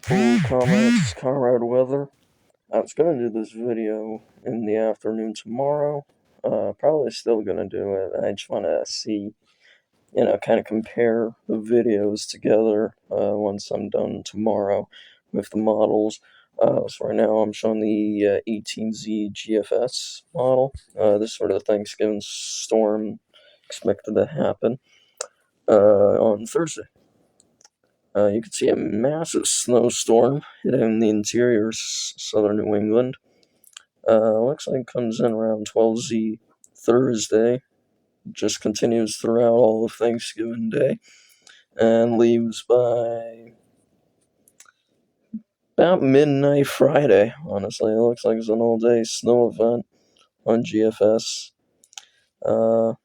Hello, comrades, comrade weather. I was gonna do this video in the afternoon tomorrow. Probably still gonna do it. I just wanna see, kind of compare the videos together once I'm done tomorrow with the models. So right now I'm showing the 18Z GFS model. This sort of Thanksgiving storm expected to happen on Thursday. You can see a massive snowstorm hitting the interior southern New England. Looks like it comes in around 12Z Thursday, just continues throughout all of Thanksgiving Day, and leaves by about midnight Friday. Honestly, it looks like it's an all-day snow event on GFS. We'll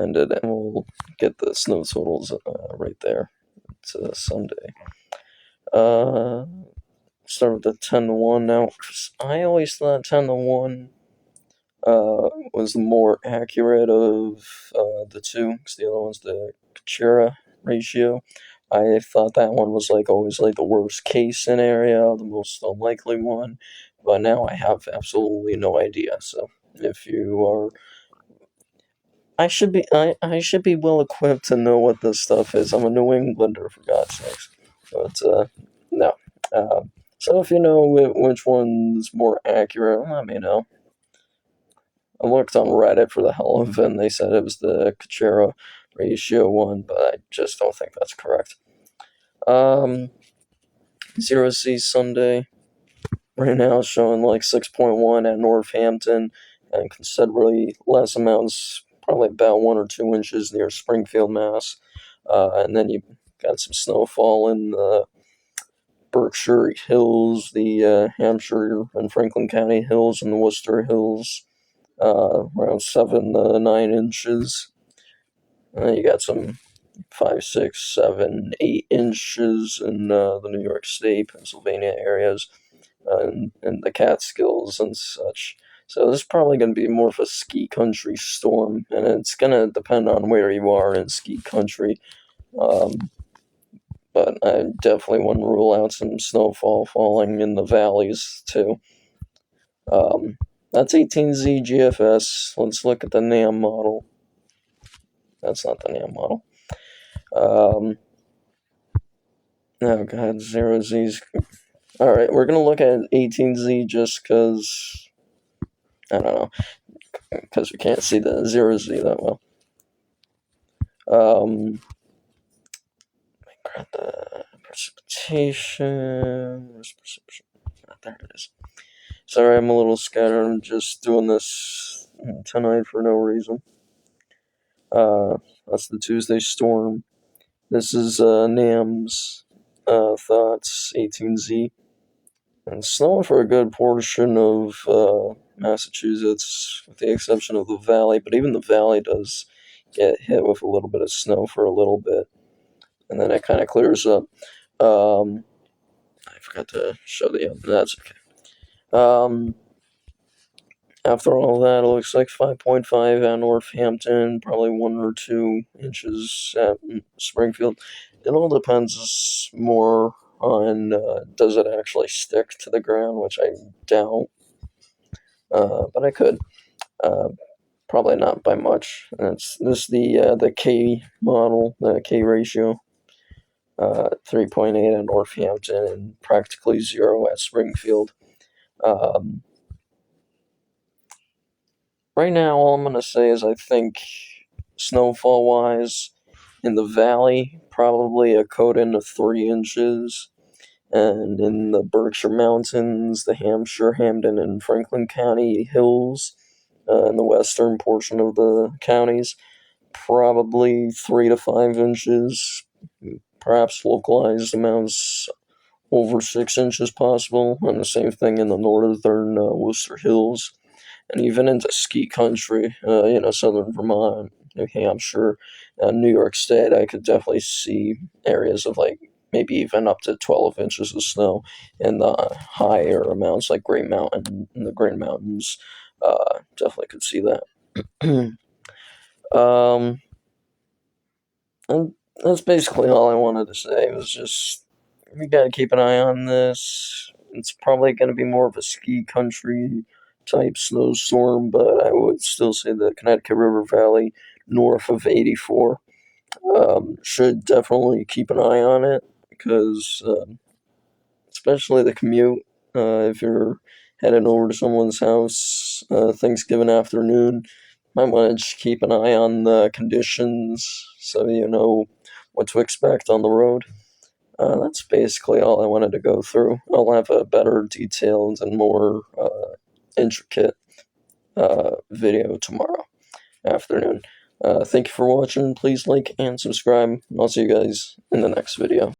end it and we'll get the snow totals right there. It's Sunday. Start with the 10-1 now. I always thought 10-1 was the more accurate of the two, because the other one's the Kachira ratio. I thought that one was always the worst case scenario, the most unlikely one, but now I have absolutely no idea. So if you are, I should be well equipped to know what this stuff is. I'm a New Englander, for God's sakes. But no. So if you know which one's more accurate, let me know. I looked on Reddit for the hell of it, and they said it was the Kachira ratio one, but I just don't think that's correct. 0C Sunday right now is showing 6.1 at Northampton, and considerably less amounts, probably about 1 or 2 inches near Springfield, Mass. And then you got some snowfall in the Berkshire Hills, the Hampshire and Franklin County Hills, and the Worcester Hills. Around 7 to 9 inches. You got some 5, 6, 7, 8 inches in the New York State, Pennsylvania areas, and the Catskills and such. So this is probably going to be more of a ski country storm, and it's going to depend on where you are in ski country. But I definitely wouldn't rule out some snowfall falling in the valleys too. That's 18Z GFS. Let's look at the NAM model. That's not the NAM model. Oh god, 0Z's. Alright, we're gonna look at 18Z just because, I don't know, because we can't see the 0Z that well. Grab the precipitation. Where's precipitation? There it is. Sorry, I'm a little scattered. I'm just doing this tonight for no reason. That's the Tuesday storm. This is NAM's thoughts, 18Z. And snowing for a good portion of Massachusetts, with the exception of the valley, but even the valley does get hit with a little bit of snow for a little bit, and then it kind of clears up. I forgot to show the other, that's okay. After all that, it looks like 5.5 at Northampton, probably 1 or 2 inches at Springfield. It all depends more on does it actually stick to the ground, which I doubt, but I could. Probably not by much. This the K model, the K ratio, 3.8 at Northampton and practically 0 at Springfield. Right now, all I'm going to say is I think snowfall-wise, in the valley, probably a coating of 3 inches. And in the Berkshire Mountains, the Hampshire, Hamden, and Franklin County hills, in the western portion of the counties, probably 3 to 5 inches, perhaps localized amounts over 6 inches possible, and the same thing in the northern Worcester Hills. And even into ski country, southern Vermont, New Hampshire, New York State, I could definitely see areas of maybe even up to 12 inches of snow in the higher amounts, like Green Mountain, in the Green Mountains. Definitely could see that. And that's basically all I wanted to say. It was just we gotta keep an eye on this. It's probably gonna be more of a ski country type snowstorm, but I would still say the Connecticut River Valley north of 84 should definitely keep an eye on it because, especially the commute, if you're heading over to someone's house Thanksgiving afternoon, might want to just keep an eye on the conditions so you know what to expect on the road. That's basically all I wanted to go through. I'll have a better detailed and more intricate video tomorrow afternoon. Thank you for watching. Please like and subscribe. I'll see you guys in the next video.